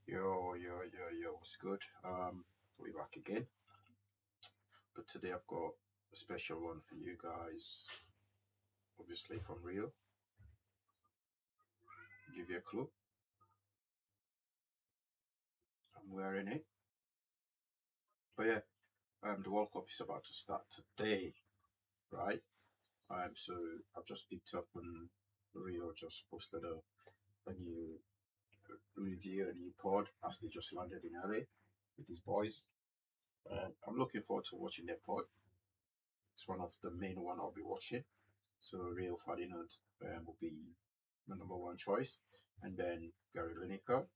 Yo, what's good? We're back again. But today I've got a special one for you guys. Obviously from Rio. Give you a clue. I'm wearing it. But yeah, the World Cup is about to start today, right? So I've just picked up on Rio just posted a new review, a new pod as they just landed in LA with these boys. I'm looking forward to watching their pod. It's one of the main one I'll be watching. So Rio Ferdinand will be the number one choice, and then Gary Lineker,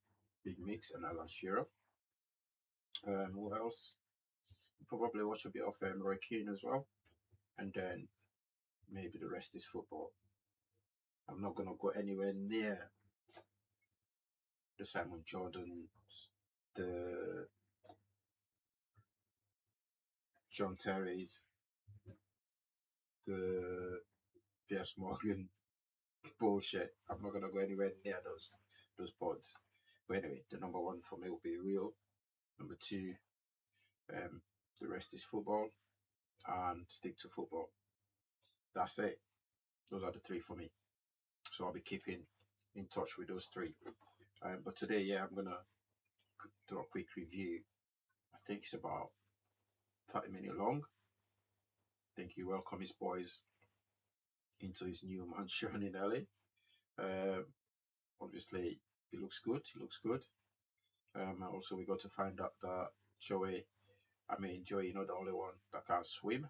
Big Mix, and Alan Shearer. Who else? Probably watch a bit of Roy Keane as well, and then maybe the rest is football. I'm not gonna go anywhere near the Simon Jordans, the John Terry's, the Piers Morgan bullshit. I'm not gonna go anywhere near those pods. But anyway, the number one for me will be Rio. Number two, um, the rest is football, and stick to football. That's it. Those are the three for me. So I'll be keeping in touch with those three. But today, yeah, I'm gonna do a quick review. I think it's about 30 minutes long. I think he welcomed his boys into his new mansion in LA. Obviously, it looks good. It looks good. Also, we got to find out that Joey, Joey, the only one that can swim.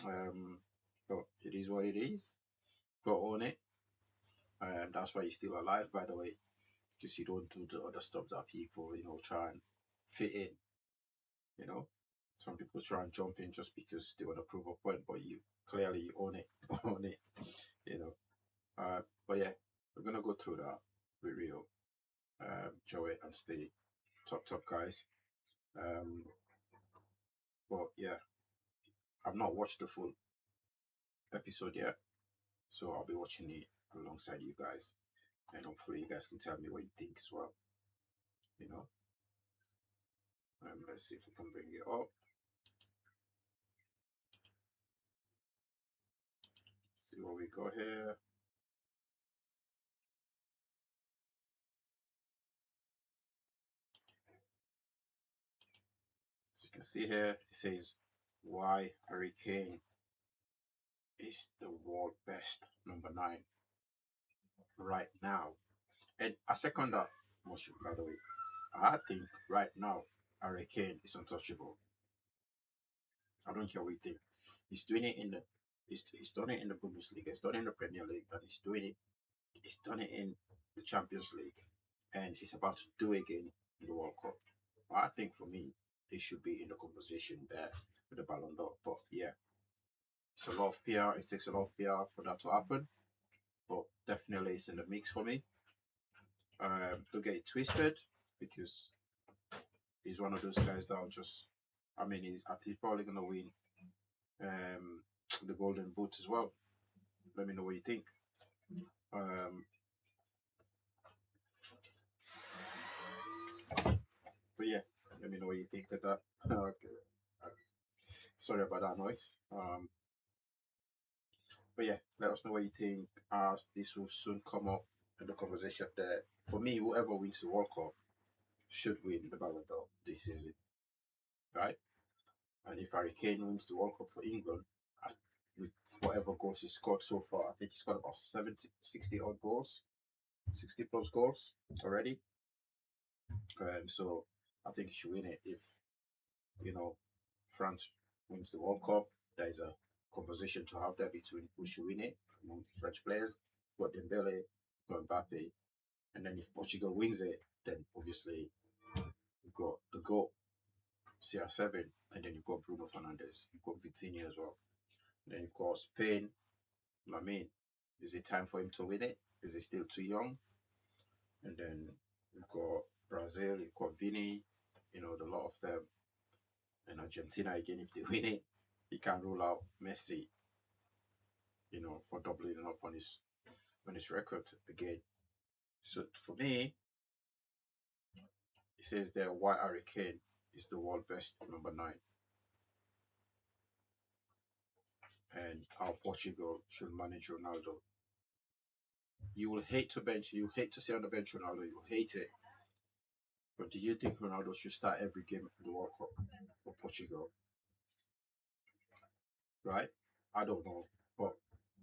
But it is what it is. Go on it. That's why he's still alive, by the way, because you don't do the other stuff that people, try and fit in. You know, some people try and jump in just because they want to prove a point, but you clearly own it, own it. You know, but yeah, we're gonna go through that with Rio, Joey and Ste, top guys. Um, but yeah, I've not watched the full episode yet, so I'll be watching it alongside you guys, and hopefully you guys can tell me what you think as well. You know, let's see if we can bring it up. See what we got here. As you can see here, it says why Harry Kane is the world best number 9 right now. And I second that motion, by the way. I think right now Harry Kane is untouchable. I don't care what you think. He's doing it in the he's done it in the Bundesliga, he's done it in the Premier League, and he's done it in the Champions League, and he's about to do it again in the World Cup. I think for me, he should be in the conversation there with the Ballon d'Or. But yeah, it's a lot of PR. It takes a lot of PR for that to happen. But definitely it's in the mix for me. Don't get it twisted because he's one of those guys that will just, he's probably going to win the Golden Boot as well. Let me know what you think. Um, but yeah, let me know what you think of that. Okay. Sorry about that noise. But yeah, let us know what you think. This will soon come up in the conversation there. For me, whoever wins the World Cup should win the Ballon d'Or this season, right? And if Harry Kane wins the World Cup for England, with whatever goals he scored so far, I think he's got about 70, 60 odd goals, 60 plus goals already. So I think he should win it if, you know, France wins the World Cup. There's a conversation to have there between who should win it among the French players. You've got Dembele, you've got Mbappe, and then if Portugal wins it, then obviously you've got the GOAT, CR7, and then you've got Bruno Fernandes, you've got Vitinha as well. And then you've got Spain. Is it time for him to win it? Is he still too young? And then you've got Brazil, you've got Vini, the lot of them. And Argentina again, if they win it, he can't rule out Messi, for doubling up on his record again. So for me, says there why Harry Kane is the world best number 9 and how Portugal should manage Ronaldo. You will hate to bench. You hate to see on the bench Ronaldo. You hate it. But do you think Ronaldo should start every game in the World Cup for Portugal? Right? I don't know, but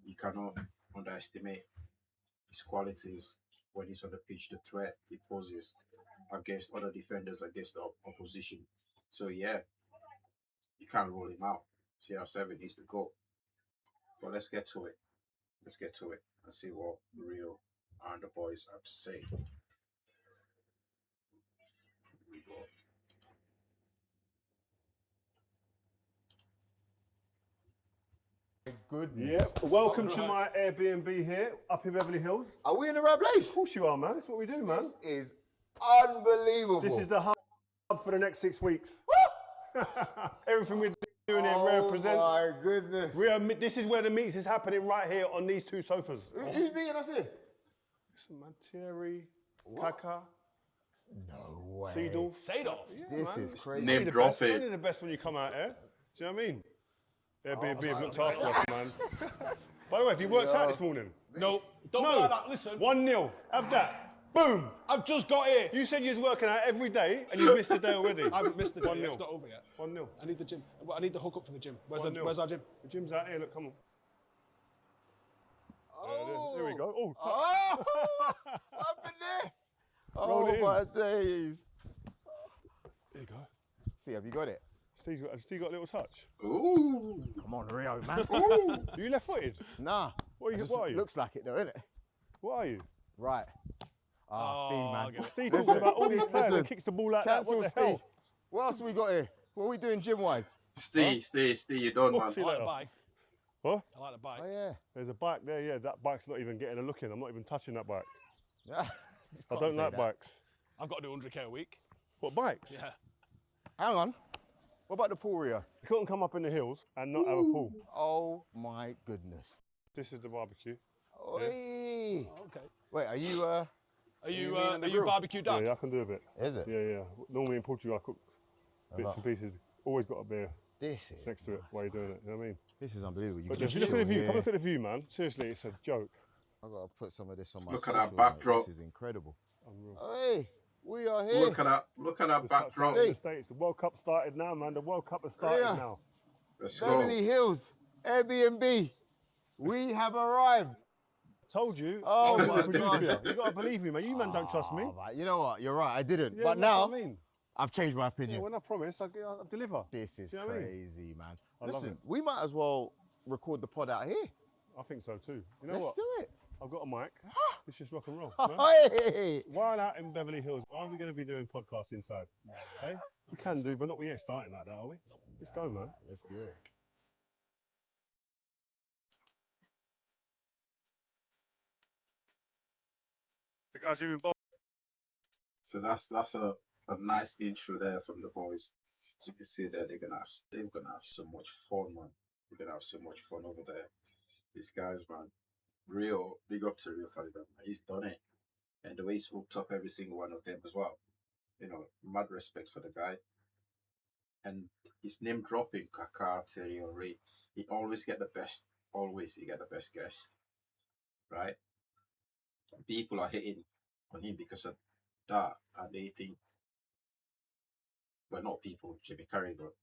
you cannot underestimate his qualities when he's on the pitch, the threat he poses against other defenders, against the opposition. So yeah, you can't rule him out. CR7 needs to go. But let's get to it. Let's get to it and see what Rio and the boys have to say. Here we go. Goodness. Yeah, welcome to my Airbnb here, up in Beverly Hills. Are we in the right place? Of course you are, man. That's what we do, man. This is unbelievable. This is the hub for the next 6 weeks. Everything we're doing here represents. Oh my goodness. This is where the meets is happening right here on these 2 sofas. Who's meeting us here? Listen, man, Thierry, Kaka, No way. Seedorf. Seedorf? This is crazy. Name drop it. Only the best when you come out here. Do you know what I mean? Airbnb have looked after us, man. By the way, have you worked out this morning? No, don't No. like that. Listen, 1-0. Have that. Boom. I've just got here. You said you was working out every day and you missed a day already. I haven't missed the day. 1-0. It's not over yet. 1-0. I need the gym. I need the hookup for the gym. Where's 1-0. our gym? The gym's out here. Look, come on. Oh. There we go. Oh, Oh, up in there. Roll it Oh in. my days. there you go. See, have you got it? Steve got a little touch. Ooh. Come on, Rio, man. Are you left-footed? Nah. What are you? Just What are you? looks like it though, innit? What are you? Right. Ah, Steve, I man. get it. Steve Listen, talking about all these Steve, players listen. and kicks the ball like that. Cancel What the Steve. hell? What else have we got here? What are we doing gym-wise? Stay, you done, Oh, man. see I you like the later. bike. What? I like the bike. Oh, yeah. There's a bike there. Yeah, that bike's not even getting a look in. I'm not even touching that bike. Yeah. I don't like bikes. I've got to do 100k a week. What bikes? Yeah. Hang on. What about the pool, Rio? You couldn't come up in the hills and not have a pool. Oh my goodness. This is the barbecue. Oi. Okay. Wait, are you Are you you mean the are you grill? barbecue dad? Yeah, I can do a bit. Is it? Yeah, yeah. Normally in Portugal, I cook bits and pieces. Always got a beer This is next to it while you're doing it. You know what I mean? This is unbelievable. You But can if you just look at the chill view, come here. look at the view, man. Seriously, it's a joke. I've got to put some of this on my Look at that socials, mate. backdrop. This is incredible. Unreal. Hey, we are here. Look at that Just backdrop. touchdown in the States. The World Cup started now, man. The World Cup has started Yeah. now. Let's go. Beverly Hills Airbnb. We have arrived. Told you. Oh I'm my gonna produce God. for you. You gotta believe me, man. You man don't trust me. Oh, right. You know what? You're right. I didn't. Yeah, but that's now what I mean. I've changed my Yeah, opinion. when I promise, I deliver. This is Do you know what I mean? crazy, man. I love Listen, it. we might as well record the pod out here. I think so too. You know Let's what? do it. I've got a mic. It's just rock and roll. Man. Hey. While out in Beverly Hills, are we going to be doing podcasts inside? Hey, we can do, but not we ain't starting like that, are we? Let's go, man. Let's do it. The guys who involved. So that's a nice intro there from the boys. As you can see there, they're gonna have so much fun, man. They're gonna have so much fun over there. These guys, man. Rio, big up to Rio Ferdinand. He's done it. And the way he's hooked up every single one of them as well. You know, mad respect for the guy. And his name dropping, Kaka, Terry, or Ray. He always get the best. Always he get the best guest. Right? People are hitting on him because of that, and they think, well, not people, Jimmy Carrey, but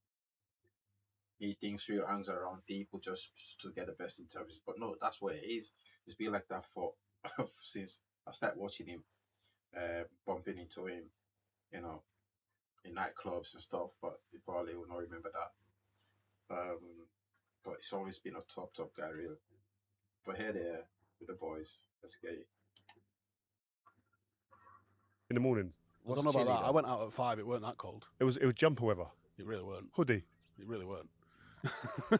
he thinks Rio hangs around people just to get the best interviews. But no, that's what it is. It's been like that for since I started watching him, bumping into him, you know, in nightclubs and stuff. But you probably will not remember that. But it's always been a top guy, Rio. But here they are with the boys. Let's get it. In the morning. I don't know about that. I went out at 5. It weren't that cold. It was jumper weather. It really weren't. Hoodie. It really weren't.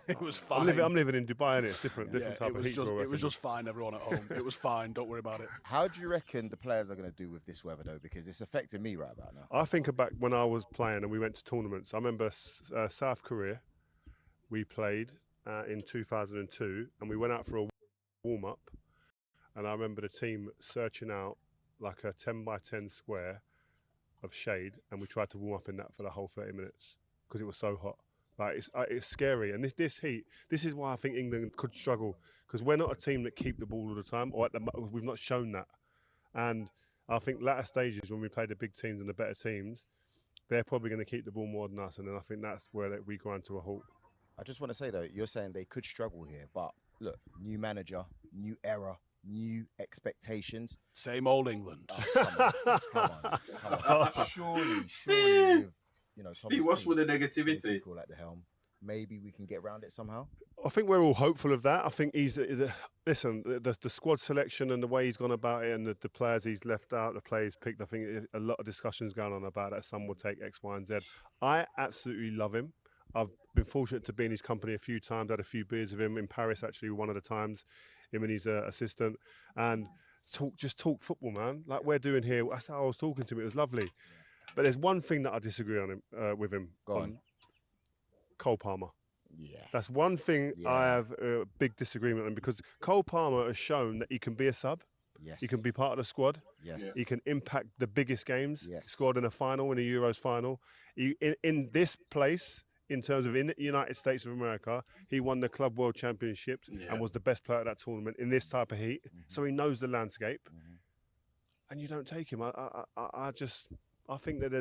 It was fine. I'm living in Dubai, and it's different Yeah, type it of was heat. just, it was just fine, everyone at home. It was fine. Don't worry about it. How do you reckon the players are going to do with this weather, though? Because it's affecting me right about now. I think about when I was playing and we went to tournaments. I remember South Korea. We played in 2002, and we went out for a warm up. And I remember the team searching out like a 10 by 10 square of shade, and we tried to warm up in that for the whole 30 minutes because it was so hot. Like it's scary, and this heat. This is why I think England could struggle, because we're not a team that keep the ball all the time, or we've not shown that. And I think latter stages when we play the big teams and the better teams, they're probably going to keep the ball more than us, and then I think that's where we grind to a halt. I just want to say though, you're saying they could struggle here, but look, new manager, new era, new expectations. Same old England. Oh, come on. Surely, with, Steve, what's with the negativity? Tuchel at the helm, maybe we can get around it somehow. I think we're all hopeful of that. I think listen, the squad selection and the way he's gone about it, and the players he's left out, the players picked. I think a lot of discussions going on about that. Some will take X, Y, and Z. I absolutely love him. I've been fortunate to be in his company a few times. Had a few beers with him in Paris, actually, one of the times. Him and his assistant, and talk football, man. Like we're doing here. That's how I was talking to him. It was lovely. But there's one thing that I disagree on him with him. Go on. Cole Palmer. Yeah. That's one thing I have a big disagreement on, because Cole Palmer has shown that he can be a sub. Yes. He can be part of the squad. Yes. He can impact the biggest games. Yes. Squad in a final, in a Euros final. In this place, in terms of in the United States of America, he won the Club World Championships and was the best player at that tournament in this type of heat. So he knows the landscape. And you don't take him. I think that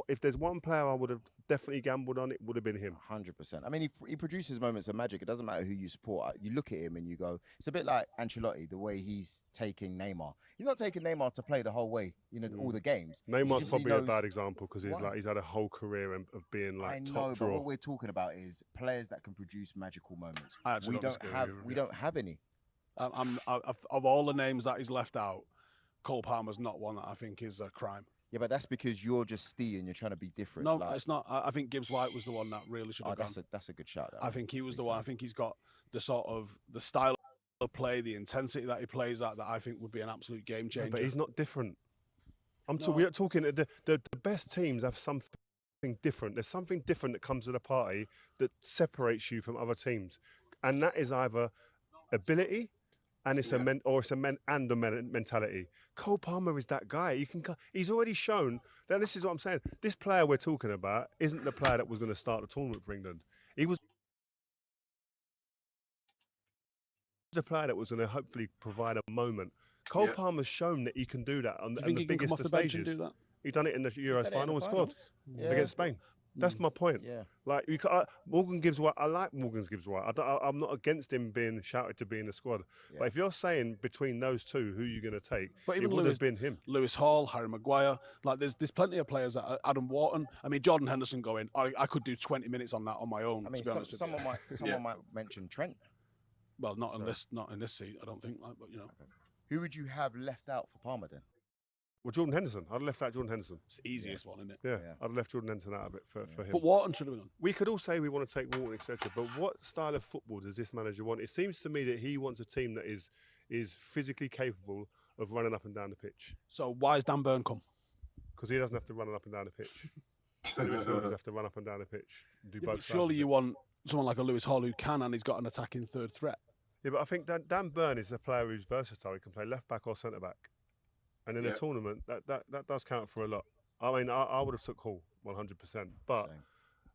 if there's one player I would have definitely gambled on, it would have been him. 100%. I mean, he produces moments of magic. It doesn't matter who you support. You look at him and you go, it's a bit like Ancelotti, the way he's taking Neymar. He's not taking Neymar to play the whole way, all the games. Neymar's probably a bad example, because he's had a whole career of being like top draw. But what we're talking about is players that can produce magical moments. We don't have any. Of all the names that he's left out, Cole Palmer's not one that I think is a crime. Yeah, but that's because you're just Ste and you're trying to be different. No, it's not. I think Gibbs White was the one that really should have gone. That's a good shout. I think he was the one. I think he's got the style of play, the intensity that he plays at, that I think would be an absolute game changer. But he's not different. We are talking, the best teams have something different. There's something different that comes to the party that separates you from other teams. And that is either ability, and it's a mentality. Cole Palmer is that guy. He's already shown that. This is what I'm saying. This player we're talking about isn't the player that was going to start the tournament for England. He was the player that was going to hopefully provide a moment. Cole Palmer's shown that he can do that on the biggest of stages. He done it in the Euros final and scored against Spain. That's my point. Yeah. Like Morgan Gibbs White. I like Morgan Gibbs White. I'm not against him being shouted to be in the squad. Yeah. But if you're saying between those two, who you're going to take, but it would have been him. Lewis Hall, Harry Maguire. Like there's plenty of players that Adam Wharton. I mean, Jordan Henderson going. I could do 20 minutes on that on my own. I mean, someone might mention Trent. Well, not in this seat, I don't think. But Okay. Who would you have left out for Palmer then? Well, Jordan Henderson. I'd have left out Jordan Henderson. It's the easiest one, isn't it? Yeah, I'd have left Jordan Henderson out of it for him. But Wharton should have gone. We could all say we want to take Wharton, etc. But what style of football does this manager want? It seems to me that he wants a team that is physically capable of running up and down the pitch. So why has Dan Burn come? Because he doesn't have to run up and down the pitch. The midfielders have to run up and down the pitch. But surely you want someone like a Lewis Hall who can, and he's got an attacking third threat. Yeah, but I think Dan Burn is a player who's versatile. He can play left back or centre back. And in a tournament, that does count for a lot. I mean, I would have took Hall 100%. But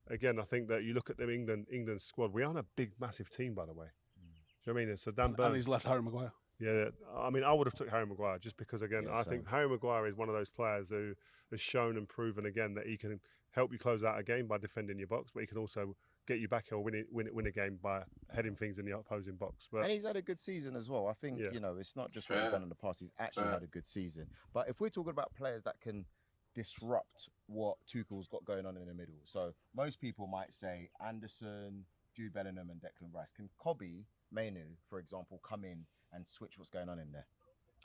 again, I think that you look at the England squad. We aren't a big, massive team, by the way. Do you know what I mean? So Dan Burn, and he's left Harry Maguire. Yeah, I mean, I would have took Harry Maguire just because, again, I think Harry Maguire is one of those players who has shown and proven again that he can help you close out a game by defending your box, but he can also get you back or win a game by heading things in the opposing box. And he's had a good season as well. I think, it's not just what he's done in the past. He's actually had a good season. But if we're talking about players that can disrupt what Tuchel's got going on in the middle. So most people might say Anderson, Jude Bellingham and Declan Rice. Can Kobbie Mainoo, for example, come in and switch what's going on in there?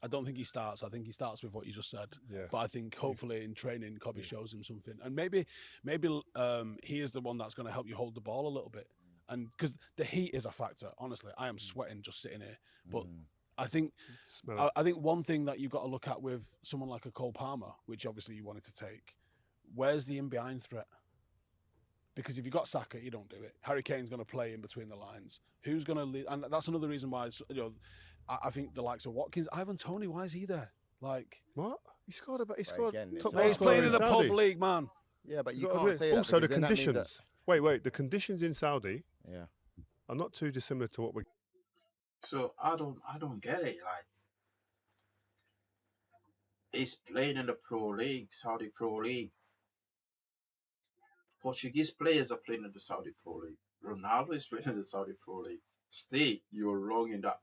I don't think he starts. I think he starts with what you just said. Yeah. But I think hopefully in training, Kobbie shows him something, and maybe he is the one that's going to help you hold the ball a little bit. And because the heat is a factor. Honestly, I am sweating just sitting here. But I think one thing that you've got to look at with someone like a Cole Palmer, which obviously you wanted to take, where's the in-behind threat? Because if you've got Saka, you don't do it. Harry Kane's going to play in between the lines. Who's going to lead? And that's another reason why I think the likes of Watkins, Ivan Toney, why is he there? Like what? He scored But top again, it's top a- goal He's scorer playing in the Saudi. pub league, man. Yeah, but you You've got to can't do say it. that. Also, the because then that means that- conditions. Wait. The conditions in Saudi Yeah. are not too dissimilar to what we. So I don't get it. Like, he's playing in the Pro League, Saudi Pro League. Portuguese players are playing in the Saudi Pro League. Ronaldo is playing in the Saudi Pro League. Ste, you're wrong in that,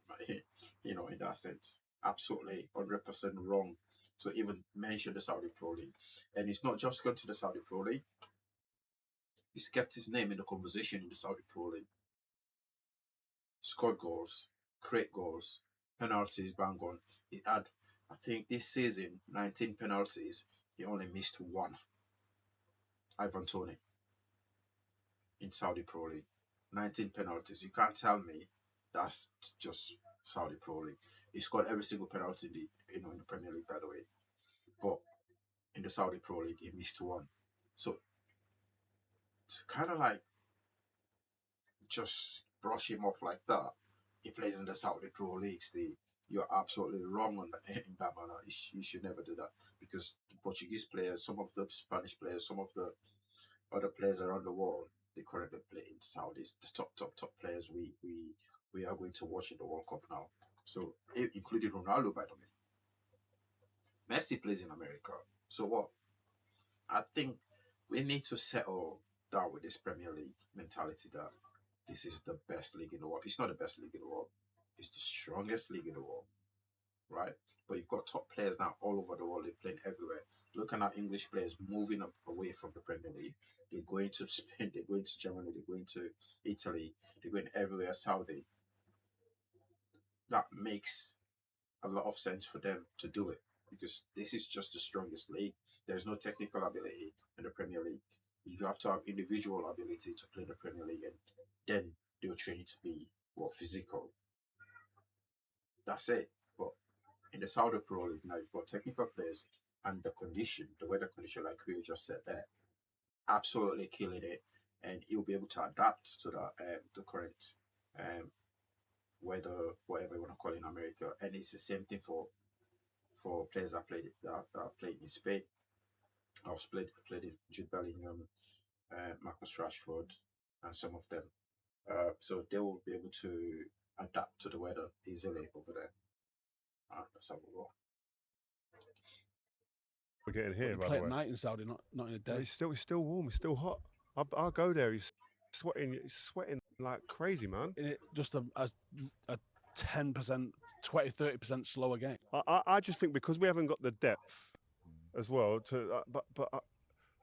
in that sense. Absolutely 100% wrong to even mention the Saudi Pro League. And he's not just gone to the Saudi Pro League. He's kept his name in the conversation in the Saudi Pro League. Scored goals, create goals, penalties, bang on. He had, I think this season, 19 penalties. He only missed one. Ivan Toney in Saudi Pro League. 19 penalties. You can't tell me that's just Saudi Pro League. He scored every single penalty in the Premier League, by the way. But in the Saudi Pro League, he missed one. So to kind of like just brush him off like that, he plays in the Saudi Pro League, Steve. You're absolutely wrong on that, in that manner. You should never do that, because the Portuguese players, some of the Spanish players, some of the other players around the world, they currently play in Saudis. The top players we are going to watch in the World Cup now. So including Ronaldo, by the way. Messi plays in America. So what? I think we need to settle down with this Premier League mentality that this is the best league in the world. It's not the best league in the world. It's the strongest league in the world, right? But you've got top players now all over the world. They're playing everywhere. Looking at English players moving up away from the Premier League. They're going to Spain. They're going to Germany. They're going to Italy. They're going everywhere. Saudi. That makes a lot of sense for them to do it, because this is just the strongest league. There's no technical ability in the Premier League. You have to have individual ability to play in the Premier League, and then they'll train you to be more physical. That's it. But in the Saudi Pro League now, you've got technical players, and the weather condition, like Rio just said there, absolutely killing it, and he'll be able to adapt to the current weather, whatever you want to call it, in America. And it's the same thing for players that played in Spain. I've played in Jude Bellingham, Marcus Rashford, and some of them. So they will be able to adapt to the weather easily over there. That's how we roll. We're getting here, But by they play the way. at night in Saudi, not in the day. It's still warm. It's still hot. I'll go there. He's sweating like crazy, man. In it, just a 10%, 20, 30% slower game. I just think because we haven't got the depth as well. But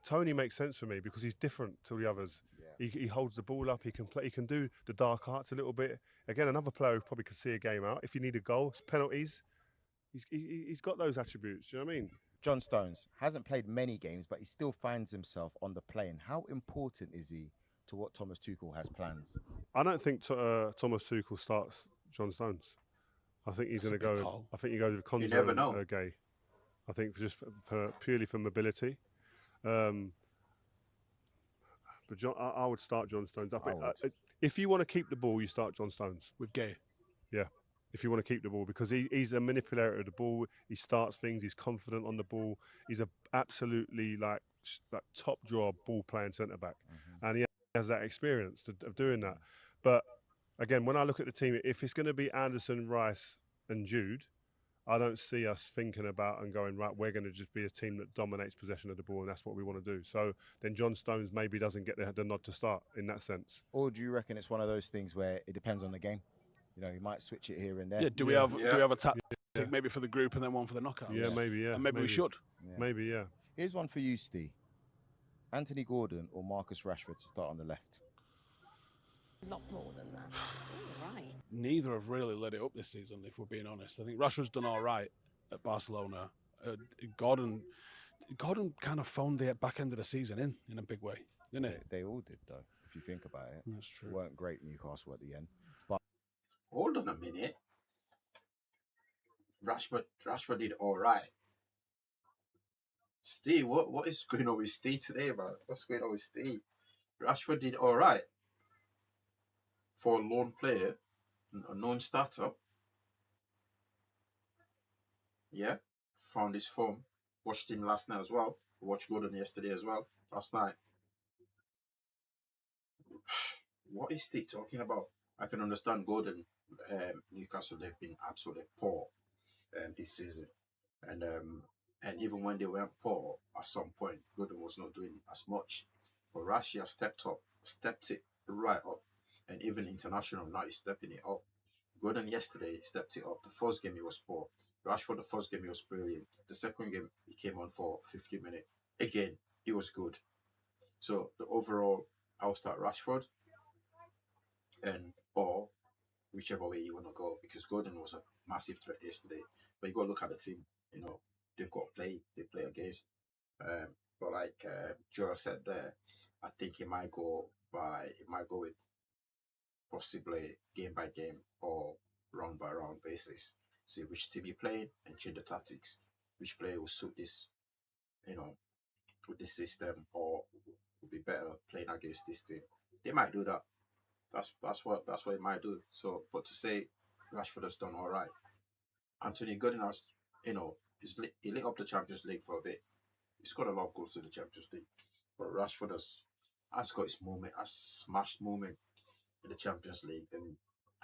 Tony makes sense for me because he's different to the others. Yeah. He holds the ball up. He can play. He can do the dark arts a little bit. Again, another player who probably could see a game out. If you need a goal, penalties. He's got those attributes. You know what I mean? John Stones hasn't played many games, but he still finds himself on the plane. How important is he to what Thomas Tuchel has plans? I don't think Thomas Tuchel starts John Stones. I think he's going to go. Call. I think he goes with Konza. You never know. Gay. I think just purely for mobility. But John, I would start John Stones. If you want to keep the ball, you start John Stones with Gay. Yeah. If you want to keep the ball, because he's a manipulator of the ball, he starts things, he's confident on the ball, he's a absolutely like top draw ball playing centre back, and he has that experience of doing that. But again, when I look at the team, if it's going to be Anderson, Rice, and Jude, I don't see us thinking about and going, right, we're going to just be a team that dominates possession of the ball, and that's what we want to do. So then John Stones maybe doesn't get the nod to start in that sense. Or do you reckon it's one of those things where it depends on the game? You know, he might switch it here and there. Yeah. Do we have a tactic maybe for the group and then one for the knockouts? Yeah, maybe. Yeah, and maybe we should. Yeah. Maybe. Yeah. Here's one for you, Ste. Anthony Gordon or Marcus Rashford to start on the left? Not more than that. Ooh, right. Neither have really lit it up this season, if we're being honest. I think Rashford's done all right at Barcelona. Gordon kind of phoned the back end of the season in a big way, didn't it? They all did, though, if you think about it. That's true. It weren't great Newcastle at the end. Hold on a minute. Rashford did all right. Ste, what is going on with Ste today, man? What's going on with Ste? Rashford did all right for a lone player, a known starter. Yeah, found his form watched him last night as well. Watched Gordon yesterday as well. Last night. What is Ste talking about? I can understand Gordon. Newcastle, they've been absolutely poor this season, and even when they went poor, at some point, Gordon was not doing as much. But Russia stepped it right up, and even international now is stepping it up. Gordon yesterday stepped it up. The first game he was poor. Rashford, the first game he was brilliant. The second game he came on for 50 minutes. Again, he was good. So the overall, I'll start Rashford, and or whichever way you want to go, because Gordon was a massive threat yesterday. But you got to look at the team. You know, they've got they play against. But like Joel said there, I think it might go with possibly game by game or round by round basis. See which team you play and change the tactics. Which player will suit this, with this system, or will be better playing against this team. They might do that. That's what it might do. So, but to say Rashford has done all right, Anthony Gordon has, he lit up the Champions League for a bit. He scored a lot of goals in the Champions League, but Rashford has got his moment, has smashed moment in the Champions League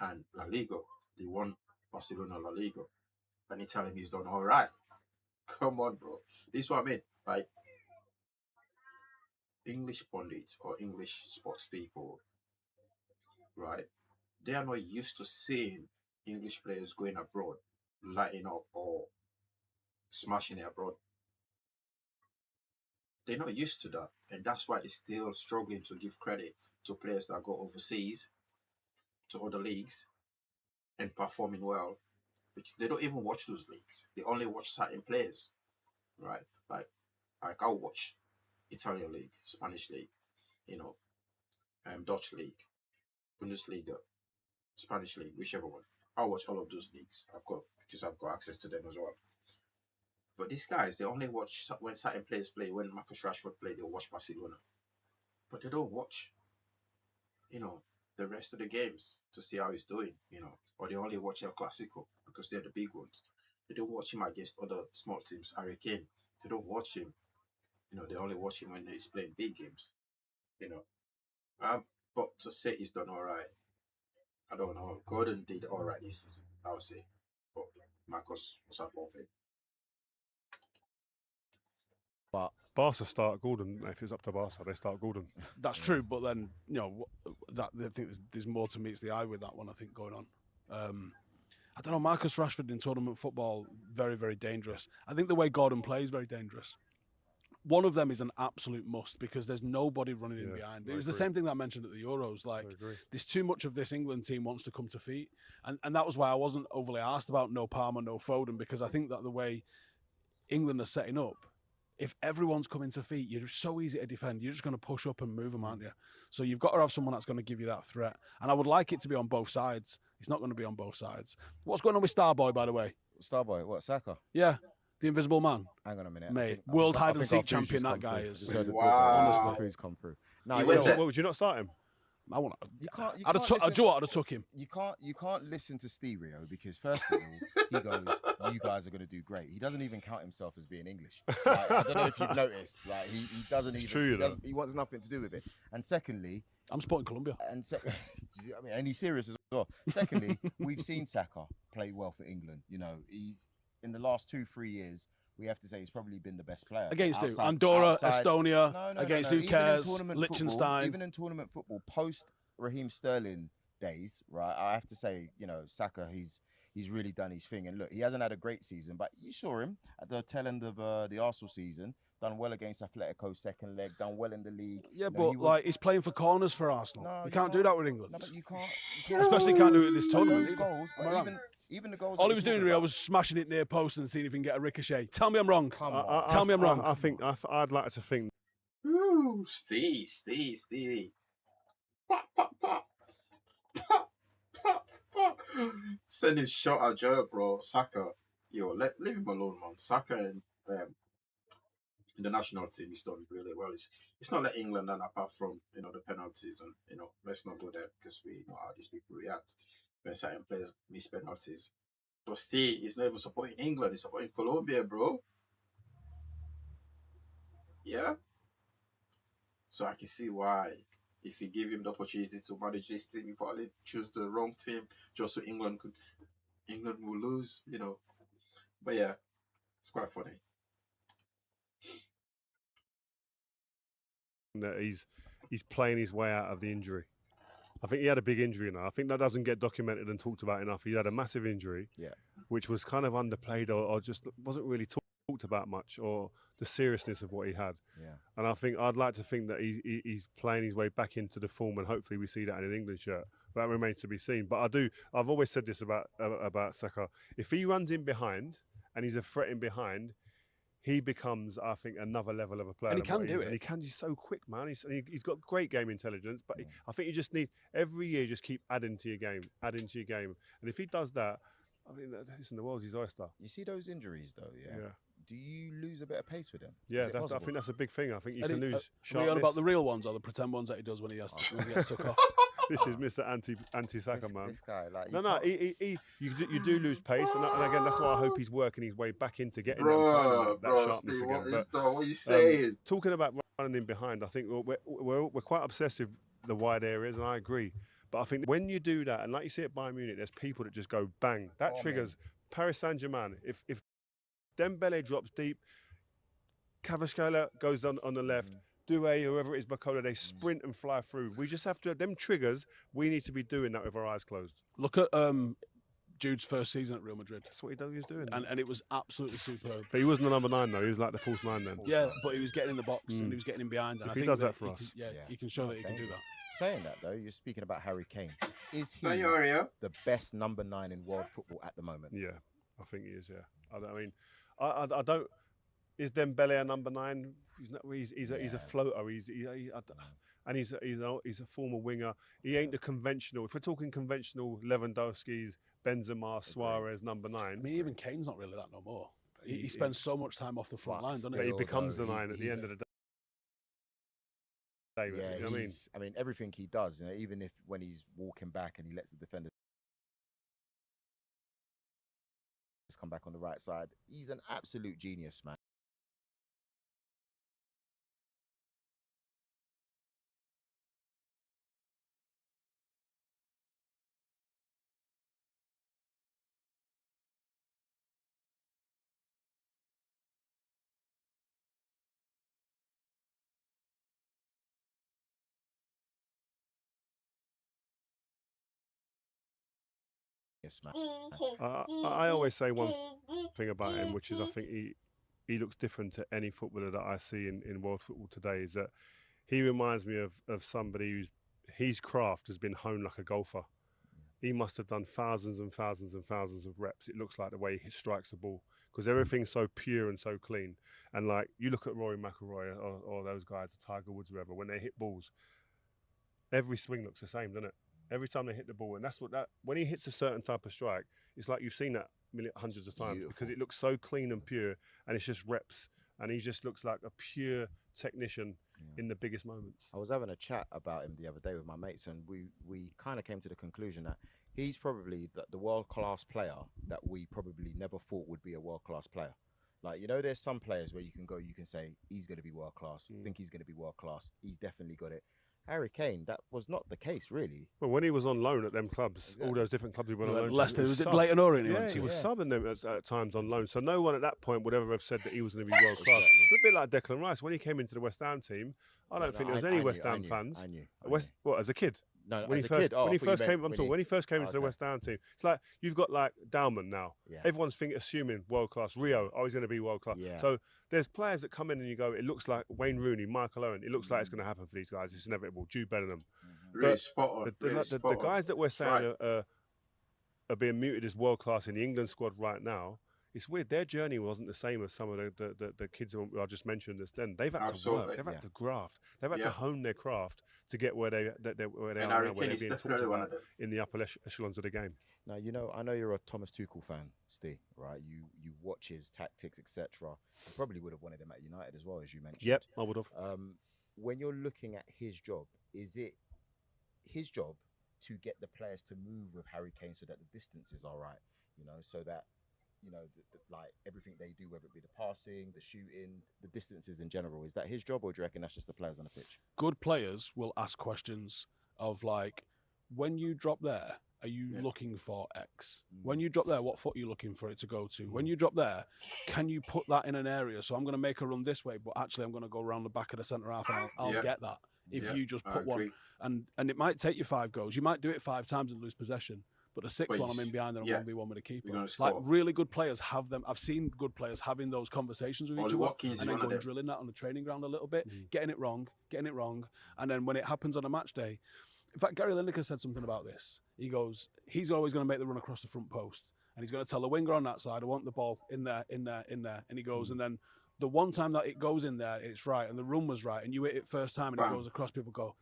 and La Liga. They won Barcelona La Liga, and you tell him he's done all right. Come on, bro. This is what I mean. Like, English pundits or English sports people, right? They are not used to seeing English players going abroad, lighting up or smashing it abroad. They're not used to that, and that's why they're still struggling to give credit to players that go overseas to other leagues and performing well. They don't even watch those leagues. They only watch certain players, right? Like I'll watch Italian league, Spanish league, Dutch league, Bundesliga, Spanish league, whichever one. I'll watch all of those leagues. Because I've got access to them as well. But these guys, they only watch when certain players play. When Marcus Rashford play, they'll watch Barcelona. But they don't watch, the rest of the games to see how he's doing, Or they only watch El Clasico because they're the big ones. They don't watch him against other small teams. Harry Kane, they don't watch him. They only watch him when he's playing big games, you know. But to say he's done all right, I don't know. Gordon did all right this season, I would say. But Marcus was above it. But Barca start Gordon. If it's up to Barca, they start Gordon. That's true, but then that I think there's more to meets the eye with that one. I think going on. I don't know. Marcus Rashford in tournament football, very, very dangerous. I think the way Gordon plays, very dangerous. One of them is an absolute must because there's nobody running in behind. It was the same thing that I mentioned at the Euros. Like, there's too much of this England team wants to come to feet. And that was why I wasn't overly asked about no Palmer, no Foden, because I think that the way England are setting up, if everyone's coming to feet, you're so easy to defend. You're just going to push up and move them, aren't you? So you've got to have someone that's going to give you that threat. And I would like it to be on both sides. It's not going to be on both sides. What's going on with Starboy, by the way? Starboy, what, Saka? Yeah. The Invisible Man. Hang on a minute. Mate, world hide and seek champion that guy is. Wow. Honestly, who's come through? No, would you not start him? I want to. I'd have took him. You can't listen to Stereo because first of all, he goes, "You guys are going to do great." He doesn't even count himself as being English. Like, I don't know if you've noticed. Like he doesn't even. True, he wants nothing to do with it. And secondly, I'm supporting Colombia. And and he's serious as well. Secondly, we've seen Saka play well for England. He's in the last 2-3 years. We have to say he's probably been the best player. Against who? Andorra, Estonia, against who cares? Liechtenstein. Even in tournament football, post Raheem Sterling days, right? I have to say, Saka, he's really done his thing. And look, he hasn't had a great season, but you saw him at the tail end of the Arsenal season. Done well against Atletico, second leg. Done well in the league. Yeah, he's playing for corners for Arsenal. You can't do that with England. No, but you can't. Especially can't do it in this tournament. Those goals, but even the goals. All he was doing, Rio, was smashing it near post and seeing if he can get a ricochet. Tell me I'm wrong. Tell me I'm wrong. I'd like to think. Ooh, Steve. Pop, pop, pop. Pop, pop, pop. Send his shot at Joe, bro. Saka. Leave him alone, man. Saka and in the national team, he's done really well. It's not like England, and apart from the penalties, and let's not go there because we know how these people react when certain players miss penalties. But still, he's not even supporting England; he's supporting Colombia, bro. Yeah. So I can see why, if you give him the opportunity to manage this team, he probably choose the wrong team just so England will lose, you know. But yeah, it's quite funny. That he's playing his way out of the injury. I think he had a big injury now. I think that doesn't get documented and talked about enough. He had a massive injury, which was kind of underplayed or just wasn't really talked about much, or the seriousness of what he had. Yeah. And I think I'd like to think that he's playing his way back into the form, and hopefully we see that in an England shirt. But that remains to be seen. But I've always said this about Saka. If he runs in behind and he's a threat in behind, he becomes, I think, another level of a player. And he can do it. And he can. He's so quick, man. He's got great game intelligence. But I think you just need, every year, just keep adding to your game. And if he does that, I mean, listen, the world's his oyster. You see those injuries, though, yeah? Do you lose a bit of pace with him? Yeah, I think that's a big thing. I think you can lose sharpness. Are we on about the real ones or the pretend ones that he does when he gets took off? This is Mr. Anti-Saka, man. This guy, like, you do lose pace, and again, that's why I hope he's working his way back into getting that sharpness Steve, again. What are you saying? Talking about running in behind, I think we're quite obsessed with the wide areas, and I agree. But I think when you do that, and like you see at Bayern Munich, there's people that just go bang. That triggers Paris Saint-Germain. If Dembele drops deep, Kvaratskhelia goes on the left. Doué, whoever it is, Bukayo, they sprint and fly through. We just have to, them triggers, we need to be doing that with our eyes closed. Look at Jude's first season at Real Madrid. That's what he was doing. And it was absolutely superb. But he wasn't the number 9, though. He was like the false 9 then. Yeah, but he was getting in the box and he was getting in behind. And If I he think does that for us. he can show that he can do that. Saying that, though, you're speaking about Harry Kane. Is he the best number 9 in world football at the moment? Yeah, I think he is, yeah. I don't... Is Dembele a number 9? He's not. He's a floater. And he's a former winger. He ain't the conventional. If we're talking conventional, Lewandowski's, Benzema, Suarez, number 9. I mean, even Kane's not really that no more. He spends so much time off the front line, doesn't he? But he becomes the 9 at the end of the day. Yeah, you know what I mean, everything he does, you know, even if when he's walking back and he lets the defender come back on the right side, he's an absolute genius, man. I always say one thing about him, which is I think he looks different to any footballer that I see in world football today, is that he reminds me of somebody his craft has been honed like a golfer. He must have done thousands and thousands and thousands of reps. It looks like the way he strikes the ball, because everything's so pure and so clean. And like you look at Rory McIlroy or those guys, Tiger Woods, whoever, when they hit balls, every swing looks the same, doesn't it? Every time they hit the ball, and that's when he hits a certain type of strike, it's like you've seen that hundreds of times. Beautiful. Because it looks so clean and pure, and it's just reps, and he just looks like a pure technician in the biggest moments. I was having a chat about him the other day with my mates, and we kind of came to the conclusion that he's probably the world-class player that we probably never thought would be a world-class player. Like, you know, there's some players where you can say he's going to be world-class, think he's going to be world-class, he's definitely got it. Harry Kane, that was not the case, really. Well, when he was on loan at them clubs, all those different clubs he went on loan. Leicester, was it Leighton Orient? Yeah, he was subbing them at times on loan. So no one at that point would ever have said that he was going to be world class. It's a bit like Declan Rice. When he came into the West Ham team, I don't think there was any West Ham fans. I knew. What, as a kid? No, when as a kid. When he first came into the West Ham team, it's like you've got like Dalman now. Yeah. Everyone's assuming world class. Rio, he's going to be world class. Yeah. So there's players that come in and you go, it looks like Wayne Rooney, Michael Owen. It looks like it's going to happen for these guys. It's inevitable. Jude Bellingham. Really spot on. The guys that we're saying are being muted as world class in the England squad right now. It's weird. Their journey wasn't the same as some of the kids who I just mentioned. They've had to work. They've had to graft. They've had to hone their craft to get where they are now, where they're being talked about in the upper echelons of the game. Now, you know, I know you're a Thomas Tuchel fan, Ste, right? You watch his tactics, etc. You probably would have wanted him at United as well, as you mentioned. Yep, I would have. When you're looking at his job, is it his job to get the players to move with Harry Kane so that the distances are right, you know, so that like everything they do, whether it be the passing, the shooting, the distances in general? Is that his job, or do you reckon that's just the players on the pitch? Good players will ask questions of like, when you drop there, are you looking for X? When you drop there, what foot are you looking for it to go to? When you drop there, can you put that in an area? So I'm going to make a run this way, but actually I'm going to go around the back of the centre half and I'll get that. If you just put one, and it might take you 5 goals. You might do it 5 times and lose possession. But the 6th one, I'm in behind and 1v1 with the keeper. Like, really good players have them. I've seen good players having those conversations with each other and then going drilling that on the training ground a little bit, getting it wrong. And then when it happens on a match day, in fact, Gary Lineker said something about this. He goes, he's always going to make the run across the front post. And he's going to tell the winger on that side, I want the ball in there. And he goes, and then the one time that it goes in there, it's right, and the run was right, and you hit it first time and it goes across, people go,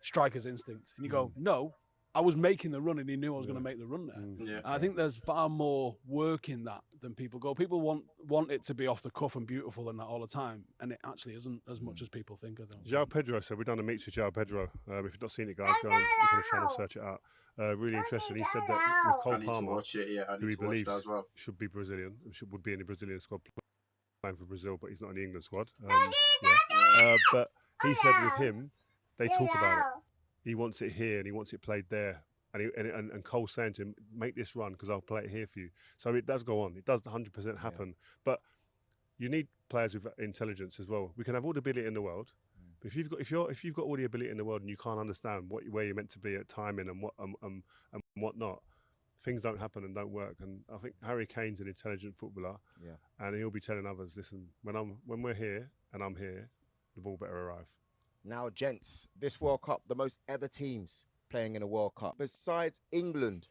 striker's instinct. And you go, no, I was making the run and he knew I was going to make the run there. And I think there's far more work in that than people go. People want it to be off the cuff and beautiful and that all the time. And it actually isn't as much as people think of them. João Pedro, so we've done a meet with João Pedro. If you've not seen it, guys, go on the channel, search it out. Really interesting. He said that with Cole Palmer, who he believes should be Brazilian, would be in the Brazilian squad playing for Brazil, but he's not in the England squad. But he said with him, they talk about it. He wants it here and he wants it played there. And Cole's saying to him, make this run because I'll play it here for you. So it does go on. It does 100% happen. But you need players with intelligence as well. We can have all the ability in the world. But if you've got all the ability in the world and you can't understand where you're meant to be at timing and whatnot, things don't happen and don't work. And I think Harry Kane's an intelligent footballer. And he'll be telling others, listen, when we're here and I'm here, the ball better arrive. Now, gents, this World Cup, the most ever teams playing in a World Cup. Besides England,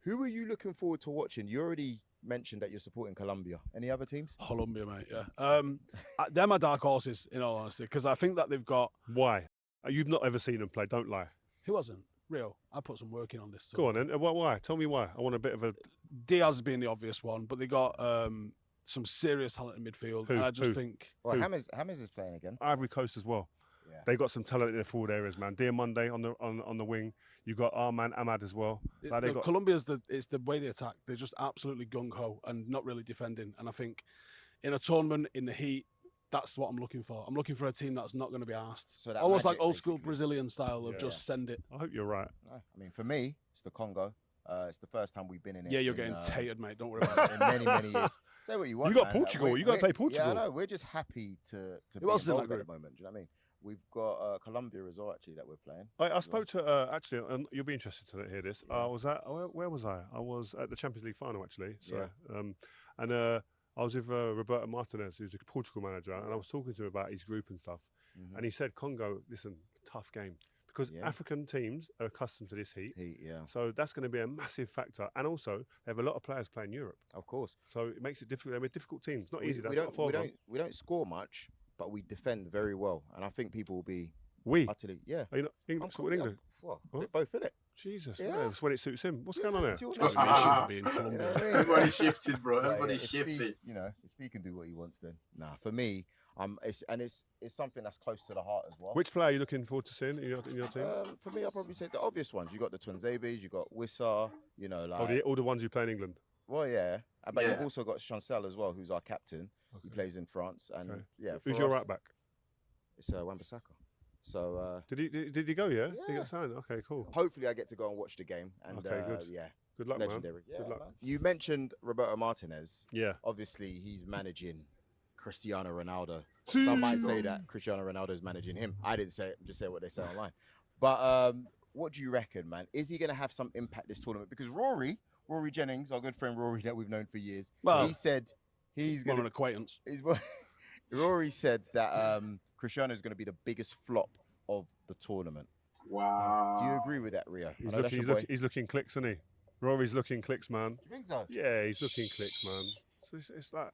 who are you looking forward to watching? You already mentioned that you're supporting Colombia. Any other teams? Colombia, mate, yeah. They're my dark horses, in all honesty, because I think that they've got... Why? You've not ever seen them play, don't lie. Who hasn't? Rio, I put some work in on this. Go on, then. Why? Tell me why. I want a bit of a... Diaz being the obvious one, but they got... some serious talent in midfield, and I just think... Well, James is playing again. Ivory Coast as well. Yeah. They got some talent in their forward areas, man. Diomande on the wing. You got our man Ahmad as well. Colombia's it's the way they attack. They're just absolutely gung ho and not really defending. And I think in a tournament in the heat, that's what I'm looking for. I'm looking for a team that's not going to be asked. So almost like old school Brazilian style of just send it. I hope you're right. I mean, for me, it's the Congo. It's the first time we've been in it. Yeah, you're getting tated, mate. Don't worry about it. In many years. Say what you want. You got Portugal. You got to play Portugal. Yeah, I know. We're just happy to be involved at the moment. Do you know what I mean? We've got Colombia as well, actually, that we're playing. I spoke to, actually, you'll be interested to hear this. I was at, where was I? I was at the Champions League final, actually. So, I was with Roberto Martinez, who's a Portugal manager, and I was talking to him about his group and stuff. And he said, Congo, listen, tough game. Because African teams are accustomed to this heat. So that's going to be a massive factor. And also, they have a lot of players playing Europe. Of course. So it makes it difficult. They're difficult teams. Not easy. We don't score much, but we defend very well. And I think people will be utterly... Yeah. Are you not English? England? Well, they're both in it. Jesus, it's when it suits him. What's going on there? Everybody's shifted, bro. Everybody's shifted. If Steve can do what he wants, then for me, it's something that's close to the heart as well. Which player are you looking forward to seeing in your team? For me, I'll probably say the obvious ones. You got the Twinzabes, you got Wissa, all the ones who play in England. Well, yeah, but you've also got Chancel as well, who's our captain. He plays in France, and who's your right back? It's Wan-Bissaka. So did he go? Yeah, he got signed. Okay, cool. Hopefully, I get to go and watch the game. And okay, good. Good luck, legendary. Man. Good luck. Man. You mentioned Roberto Martinez. Yeah. Obviously, he's managing Cristiano Ronaldo. Some might say that Cristiano Ronaldo is managing him. I didn't say it. I'm just saying what they say online. But what do you reckon, man? Is he going to have some impact this tournament? Because Rory Jennings, our good friend Rory that we've known for years, he said he's going to... an acquaintance. Rory said that Cristiano is going to be the biggest flop of the tournament. Wow. Do you agree with that, Rio? He's looking clicks, isn't he? Rory's looking clicks, man. You think so? Yeah, he's looking clicks, man. So it's like,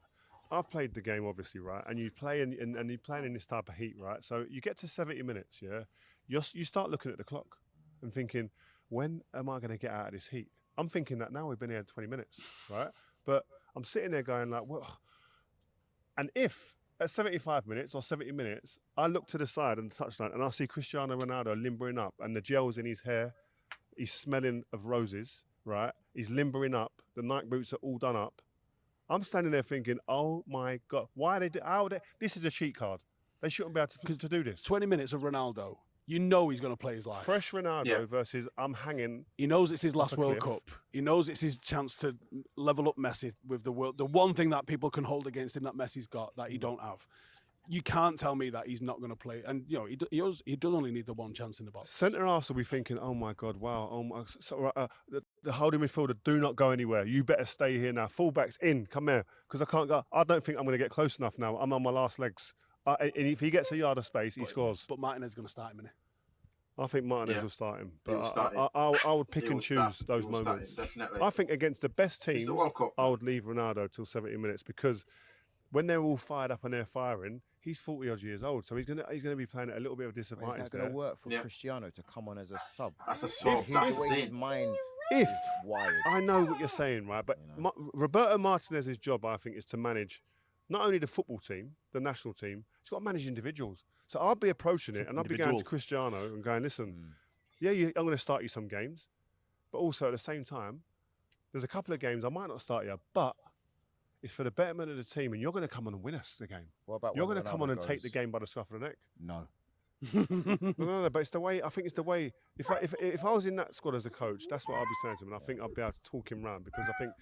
I've played the game, obviously, right? And you play and you're playing in this type of heat, right? So you get to 70 minutes, you start looking at the clock and thinking, when am I going to get out of this heat? I'm thinking that now we've been here 20 minutes, right? But I'm sitting there going like, well, and if at 75 minutes or 70 minutes, I look to the side and the touchline and I see Cristiano Ronaldo limbering up and the gel's in his hair, he's smelling of roses, right? He's limbering up, the Nike boots are all done up, I'm standing there thinking, oh my God, why are they? How are they? This is a cheat card. They shouldn't be able to do this. 20 minutes of Ronaldo. You know he's going to play his life. Fresh Ronaldo versus I'm hanging. He knows it's his last World cliff. Cup. He knows it's his chance to level up Messi with the world. The one thing that people can hold against him that Messi's got that he don't have. You can't tell me that he's not going to play. And, you know, he does only need the one chance in the box. Centre half will be thinking, oh my God, wow. Oh my, the holding midfielder, do not go anywhere. You better stay here now. Fullbacks in, come here. Because I can't go. I don't think I'm going to get close enough now. I'm on my last legs. And if he gets a yard of space, he scores. But Martinez is going to start him, innit? I think Martinez will start him. But start I would pick and choose those moments. I think against the best teams, I would leave Ronaldo till 70 minutes because when they're all fired up and they're firing, he's 40-odd years old, so he's gonna be playing at a little bit of disadvantage. Is that going to work for Cristiano to come on as a sub? That's a sub. The way his mind is wired. I know what you're saying, right? But Roberto Martinez's job, I think, is to manage not only the football team, the national team. He's got to manage individuals. So I'll be approaching it, and I'll be going to Cristiano and going, listen, I'm going to start you some games, but also at the same time, there's a couple of games I might not start you, but it's for the betterment of the team, and you're going to come on and win us the game. What about you're going to come on and take the game by the scruff of the neck? No. No, but it's the way. I think it's the way. If I was in that squad as a coach, that's what I'd be saying to him, and I think I'd be able to talk him round because I think,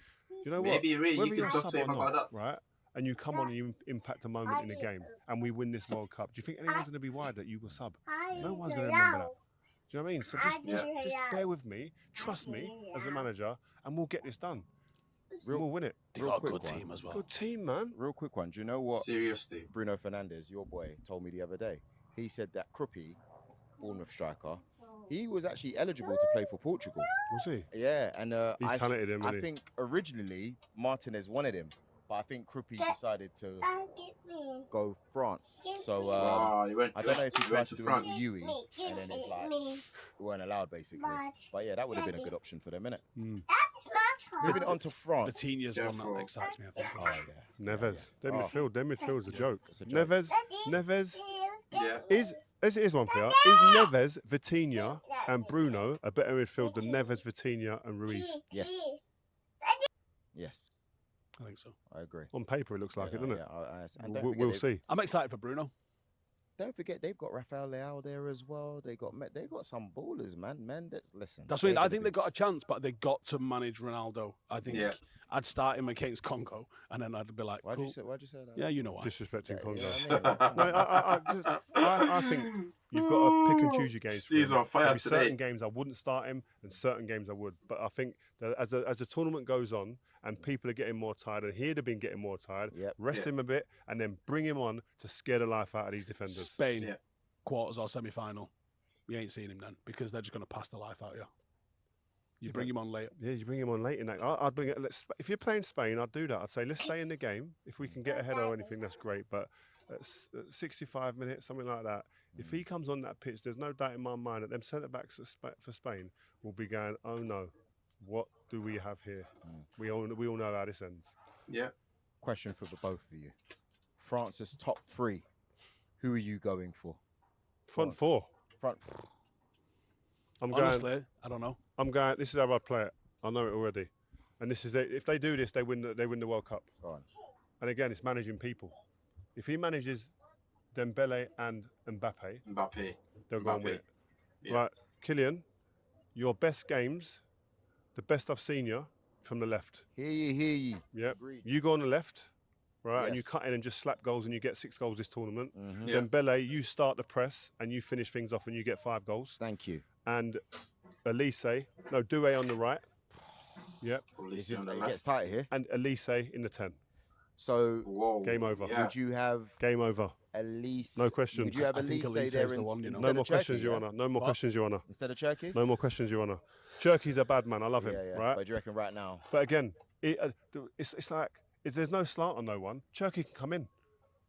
you know what? Maybe really whether you can talk to him about that, right? And you come on and you impact a moment in the game, and we win this World Cup. Do you think anyone's going to be wired that you were sub? No one's going to remember that. Do you know what I mean? So just bear with me, trust me as a manager, and we'll get this done. We'll win it. They got a good team as well. Good team, man. Real quick one. Do you know what? Seriously, Bruno Fernandes, your boy, told me the other day. He said that Kruppy, Bournemouth striker, he was actually eligible to play for Portugal. We'll see. Yeah, and he's talented him. I think originally Martinez wanted him, but I think Kruppy decided to go France. So I don't know if he tried to do it with Yui, and then it's like we weren't allowed basically. But yeah, that would have been a good option for them, innit? Moving on to France. Vitinha's one that excites me, I think. Oh yeah. Neves. Their midfield's a joke. A joke. Neves is one for you. Is Neves, Vitinha, and Bruno a better midfield than Neves, Vitinha, and Ruiz? Yes. Yes. I think so. I agree. On paper, it looks like it, doesn't it? Yeah, We'll see. I'm excited for Bruno. Don't forget they've got Rafael Leao there as well. They got some ballers, man. Listen. That's what I think they got a chance, but they got to manage Ronaldo. I think I'd start him against Congo, and then I'd be like, why'd you say that? Yeah, you know why. Disrespecting Congo. Yeah, I think you've got to pick and choose your games. Steve's on fire today. Certain games I wouldn't start him, and certain games I would. But I think that as the tournament goes on, and people are getting more tired, and he'd have been getting more tired, rest him a bit, and then bring him on to scare the life out of these defenders. Spain, quarters or semi-final, we ain't seeing him then, because they're just going to pass the life out of you. You bring him on late. Yeah, you bring him on late in that. I'd bring it. If you're playing Spain, I'd do that. I'd say, let's stay in the game. If we can get ahead or anything, that's great. But at 65 minutes, something like that, if he comes on that pitch, there's no doubt in my mind that them centre-backs for Spain will be going, oh no, what do we have here? We all know how this ends. Yeah. Question for the both of you. France's top three. Who are you going for? Front four. Honestly, I don't know. I'm going. This is how I play it. I know it already. And this is it. If they do this, they win the World Cup. Go on. And again, it's managing people. If he manages Dembele and Mbappe, they'll go and win it. Yeah. Right, Kylian, your best games, the best I've seen you from the left. Hear ye. Yeah. Agreed. You go on the left, right, Yes. and you cut in and just slap goals and you get 6 goals this tournament. Mm-hmm. Yeah. Dembele, you start the press and you finish things off and you get 5 goals. Thank you. And Doué on the right. Yep. It gets tight here. And Elise in the 10. So game over. Yeah. would you have Game over. Elise? No questions. Would you have I think Elise Elise there is the one, you know. instead No of more questions, Cherki, Your yeah? Honour. No more questions, Your Honour. Instead of Cherki? No more questions, Your Honour. Cherki's a bad man. I love him. Yeah. Right. But do you reckon right now? But again, it's like there's no slant on no one. Cherki can come in.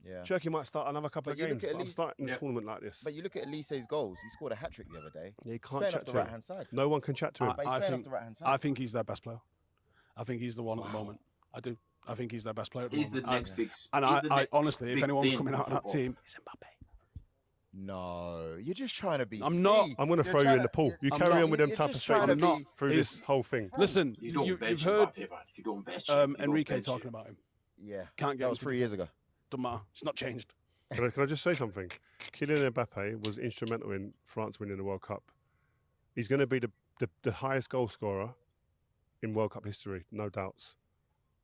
Yeah. Cherki might start another couple But of you look games. at But I'm Elise- starting a tournament like this. But you look at Elise's goals. He scored a hat-trick the other day. Yeah, you He's can't playing chat off the to him. right-hand side. No one can chat to him. But he's playing off the right-hand side. I think he's their best player. I think he's the one at the moment. I do. I think he's their best player at the He's the moment. next big. And he's the I next honestly, if big anyone's thing coming in out of that football. team, it's Mbappe. No, you're just trying to be. I'm not. I'm going to throw you in the pool. You I'm carry not. on with them You're type of just trying statements to be- through this whole thing. Listen, You don't bench you've heard Mbappe, man. You don't bench him. You don't Enrique bench talking him. about him. Yeah, Can't get that was 3 years ago. Doesn't matter. It's not changed. Can I just say something? Kylian Mbappe was instrumental in France winning the World Cup. He's going to be the highest goal scorer in World Cup history, no doubts.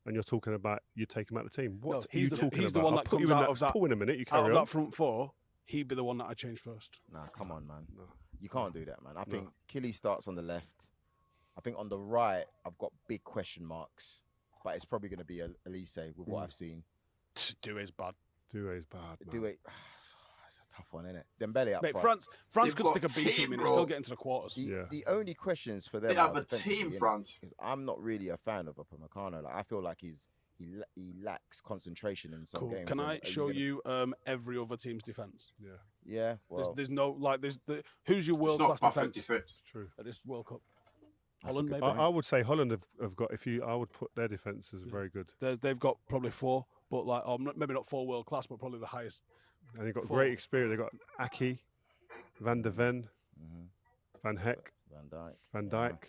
And you're talking about you take him out of the team. What No, are you talking about? he's the one that I'll put comes you in out of that pool in a minute. You Out carry of on. that front four, he'd be the one that I change first. Nah, come on, man. No. You can't do that, man. I think Killy starts on the left. I think on the right, I've got big question marks, but it's probably going to be Elise with what I've seen. Doué's bad. Doué's bad. Man. Do it. It's a tough one, isn't it? Dembele up Mate, front. France They've could got stick a B team in and bro. still get into the quarters. The only questions for them. They have are a team, defensively, innit? France. 'Cause I'm not really a fan of Upamecano. Like I feel like he lacks concentration in some Cool. games. Can And I are show gonna- you every other team's defense? Yeah, Yeah. Well, There's no like who's your It's world not class perfect defense defense. true. at this World Cup? That's a Holland, good maybe. I would say Holland have got. I would put their defense as very good, They've got probably 4, but like maybe not 4 world class, but probably the highest. and they've got Four. great experience. They've got Aki, Van der Ven, Van Heck, Van Dijk. Van Dijk.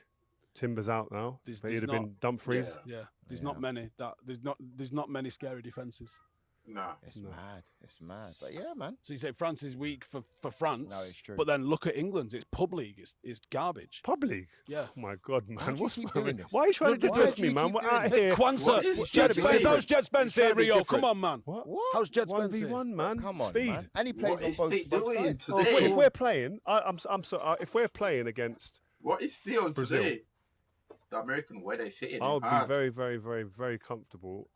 Timber's out now. There's- But he'd there's have been Dumfries. Yeah, there's not many there's not many scary defenses. Nah. It's mad. It's mad. But yeah, man. So you say France is weak for France, No, it's true. but then look at England's. It's pub league. It's garbage. Pub league. Yeah. Oh my God, Why man! do you What's keep wrong doing with- this? Why are you trying to Why diss do me, you man? keep We're doing out this? here. Kwanzaa, What is Jet trying to be Spence. different? How's Jet Spence trying here, to be Rio? different. Come on, man. What? How's Jet One Spence v here? one, man. Come on, Speed. man. And he plays What on is both, they both doing sides. Oh, today? if we're playing, I'm sorry. If we're playing against, What is still on Brazil. today? The American weather is hitting I him would be hard. very, very, very, very comfortable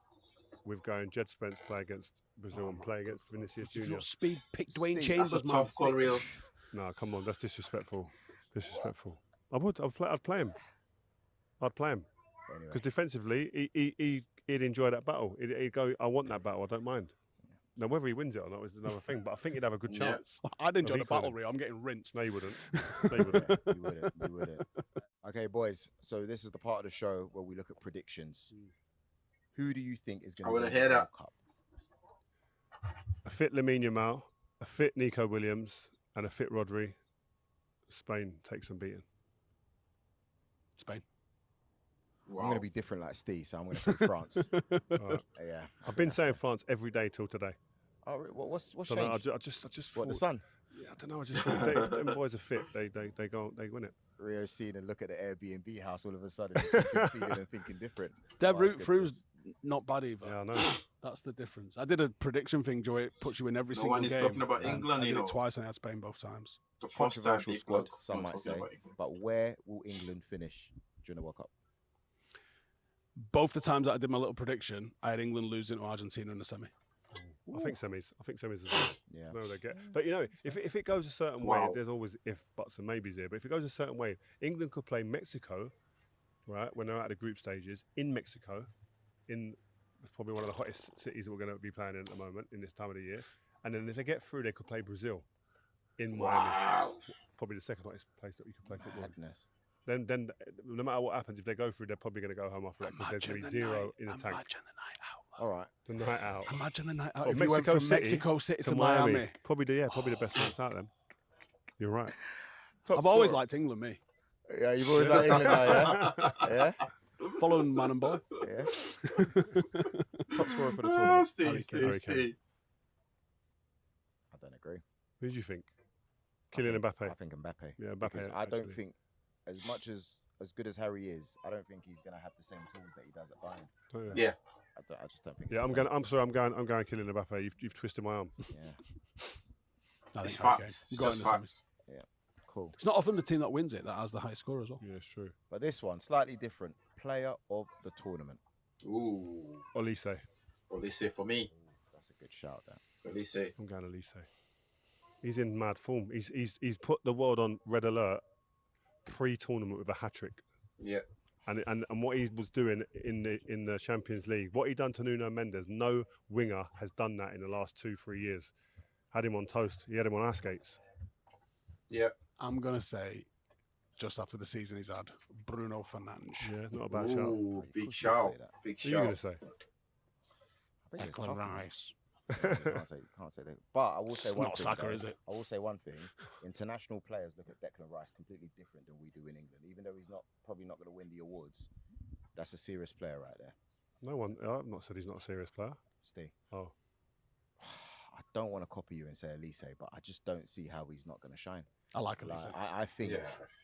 with going Jed Spence play against Brazil and play against Vinicius If you've Jr. got speed, pick Dwayne Steve, Chambers, That's a man. tough call, real. No, come on, that's disrespectful. Disrespectful. I'd play him. I'd play him Anyway. because defensively, he'd enjoy that battle. He'd go, I want that battle. I don't mind. Now whether he wins it or not is another thing, but I think he'd have a good Yeah. chance. I'd enjoy No, the he couldn't. battle, Rio. I'm getting rinsed. No, you wouldn't. No, you wouldn't. You wouldn't. You wouldn't. Okay, boys. So this is the part of the show where we look at predictions. Who do you think is going I to wanna win hear the that. World Cup? A fit Lamine Yamal, a fit Nico Williams, and a fit Rodri. Spain takes some beating. Spain. I'm going to be different like Steve, so I'm going to say France. All right. Yeah. I've been saying France every day till today. Oh, what's Don't know, changed? I just What, thought, the sun? Yeah, I don't know. I just thought if them boys are fit, they win it. Rio's seen and look at the Airbnb house all of a sudden, just feeling and thinking different. Their My route through's goodness. not bad either. Yeah, I know. That's the difference. I did a prediction thing, Joey. It puts you in every No single one game. is talking about and England, I did you know. it twice and I had Spain both times. The first time Controversial people squad, are some might talking say. about England. But where will England finish during the World Cup? Both the times that I did my little prediction, I had England losing to Argentina in the semi. I think semis. I think semis as well. Yeah. No, they get. But you know, if it goes a certain way, Wow. there's always if, buts, and maybes here. But if it goes a certain way, England could play Mexico, right, when they're out of the group stages in Mexico, it's probably one of the hottest cities that we're going to be playing in at the moment in this time of the year. And then if they get through, they could play Brazil in Miami, Wow. probably the second hottest place that you could play football. Madness. Then no matter what happens, if they go through, they're probably going to go home after that because there's going to be zero in the tank. Imagine the night out. All right. The night out. Imagine the night out. Oh, if you went from City Mexico City to Miami. Probably the best nights out then. You're right. Top I've always scorer. liked England, me. Yeah, you've always liked England now, yeah? Yeah? Following man and boy. Yeah. Top scorer for the Oh, tournament. Harry Steve, Kane. Steve, Harry Kane. Steve. I don't agree. Who do you think? Kylian Mbappe. I think Mbappe. Yeah, Mbappe. Because I don't actually. think, as much as good as Harry is, I don't think he's going to have the same tools that he does at Bayern. Oh, yeah. Yeah. I just don't think. Yeah, it's I'm the going. I'm sorry. I'm going Kylian Mbappe. You've twisted my arm. same. Yeah. I It's think Harry Kane. facts. He's It's got just in the semis. facts. Cool. It's not often the team that wins it that has the highest score as well. Yeah, it's true. But this one, slightly different. Player of the tournament. Ooh. Olise. Olise for me. That's a good shout there. Olise. I'm going Olise. He's in mad form. He's put the world on red alert pre-tournament with a hat trick. Yeah. And what he was doing in the Champions League, what he done to Nuno Mendes, no winger has done that in the last 2-3 years. Had him on toast. He had him on ass skates. Yeah. I'm going to say, just after the season he's had, Bruno Fernandes. Yeah, not a bad shout. Ooh, Of big course you can shout. say that. Big Who are you going shout. to say? I think it's tough, man. Can't say that. But I will say It's one not thing. Saka, though. is it? I will say one thing. International players look at Declan Rice completely different than we do in England. Even though he's probably not going to win the awards, that's a serious player right there. No one. I've not said he's not a serious player. Ste. Oh. I don't want to copy you and say Elise, but I just don't see how he's not going to shine. I like Elise. I think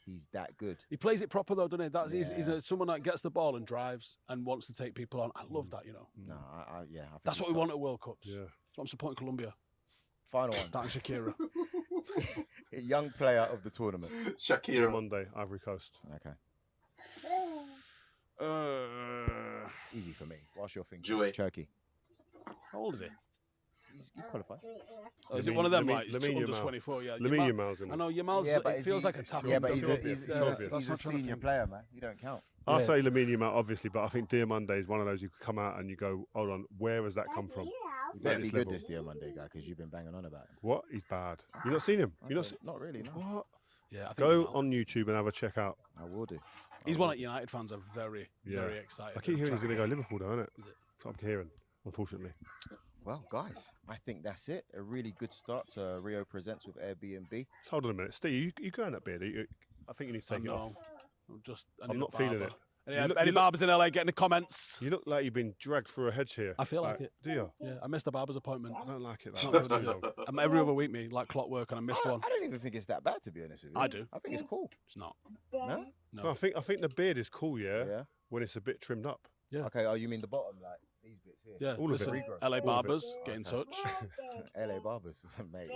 he's that good. He plays it proper though, doesn't he? He's someone that gets the ball and drives and wants to take people on. I love that, you know. No, I think that's what we want at World Cups. Yeah. That's what I'm supporting Colombia. Final one. That and Shakira. A young player of the tournament. Shakira. Monday, Ivory Coast. Okay. Easy for me. What's your thing? Turkey. How old is he? He qualifies. Oh, is it one of them like under 24? Yeah. Lamine Yamal's in. I know Yamal's. It feels like a tackle. Yeah, but he's a senior player, man. You don't count. I'll say Lamine Yamal, obviously, but I think Diomande is one of those you could come out and you go, hold on, where has that come from? You better be good, this Diomande guy, because you've been banging on about him. What? He's bad. You've not seen him? Not really, no. What? Yeah, I think go on YouTube and have a check out. I will do. He's one that United fans are very, very excited. I keep hearing he's going to go Liverpool, though, isn't it? That's what I'm hearing, unfortunately. Well, guys, I think that's it. A really good start to Rio Presents with Airbnb. So hold on a minute. Steve, you growing that beard? I think you need to take it off. I'm not feeling it. Any barbers in LA getting the comments? You look like you've been dragged through a hedge here. I feel like it. Do you? Yeah, I missed a barber's appointment. I don't like it. It's not good, is it? I'm every other week, me, like clockwork, and I missed one. I don't even think it's that bad, to be honest with you. I do. I think it's cool. It's not. No? No, I think the beard is cool, yeah? When it's a bit trimmed up. Yeah. Okay, you mean the bottom, like these bits here? Yeah, all of it. LA barbers, get in touch. LA barbers, mate.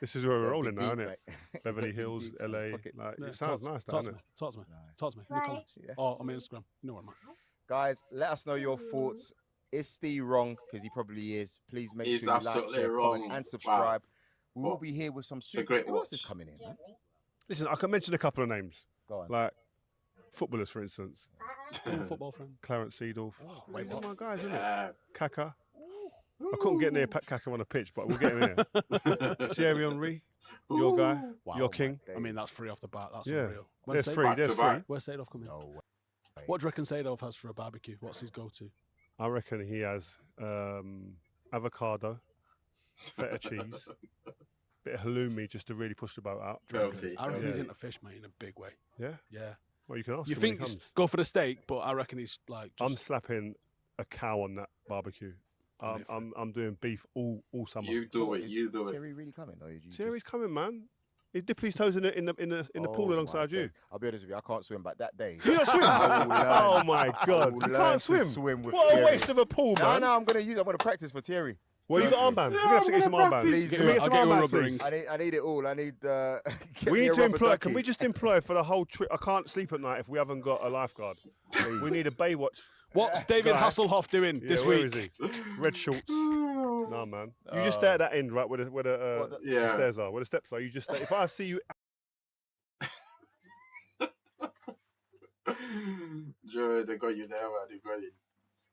This is where we're rolling now, isn't it? Beverly Hills, LA. It sounds nice, doesn't it? Talk to me. Talk to me in the comments. Or on my Instagram. You know where I'm at. Guys, let us know your thoughts. Is Steve wrong? Because he probably is. Please make sure you like, share, comment, and subscribe. We will be here with some super. Who else is coming in, man? Listen, I can mention a couple of names. Go on. Like footballers, for instance. Football friend. Clarence Seedorf. Wait, my guys, isn't it? Kaka. I couldn't get near Kaka on a pitch, but we'll get him here. Thierry Henry, your guy, your king. I mean, that's free off the bat. That's unreal. There's free. Where's Seedorf coming? No. What do you reckon Seedorf has for a barbecue? What's his go-to? I reckon he has avocado, feta cheese, bit of halloumi just to really push the boat out. I reckon he's into fish, mate, in a big way. Yeah? Yeah. Well, you can ask you him think when he comes. Go for the steak, but I reckon he's like. I'm slapping a cow on that barbecue. I'm doing beef all summer. You do it. Is Terry really coming? Or Terry's coming, man. He's dipping his toes in the pool alongside you. I'll be honest with you, I can't swim, but that day. You not swim? Oh my God! You can't swim. With what Thierry. A waste of a pool, man. No, I'm gonna practice for Thierry. Well, you got armbands. We're gonna have to get some armbands. Please do. Can we get some armbands, please? I need it all. I need. We need to employ. Can we just employ for the whole trip? I can't sleep at night if we haven't got a lifeguard. We need a Baywatch. What's David Hasselhoff doing this week? Where is he? Red shorts. No, man. You just stay at that end, right, where the stairs are, where the steps are. You just stay. If I see you. Joe, they got you there, man. They got you.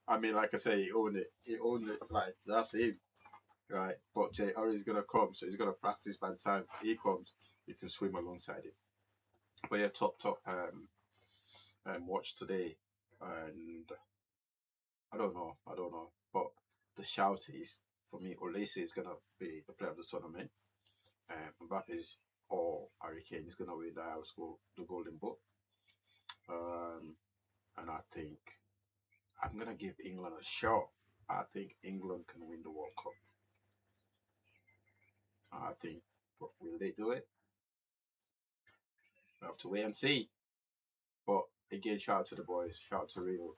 I mean, like I say, he owned it. Like, that's him. Right? But Jay Ori's going to come, so he's going to practice. By the time he comes, you can swim alongside him. But yeah, top watch today. And I don't know. But the shout is, for me, Olise is going to be the player of the tournament. Mbappe's or Harry Kane is going to win the Golden Boot. And I think I'm going to give England a shot. I think England can win the World Cup. I think, but will they do it? We have to wait and see. But again, shout out to the boys. Shout out to Rio.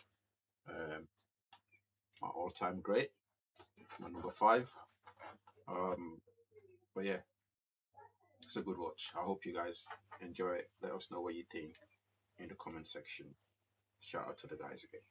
My all-time great. My number 5. But yeah, it's a good watch. I hope you guys enjoy it. Let us know what you think in the comment section. Shout out to the guys again.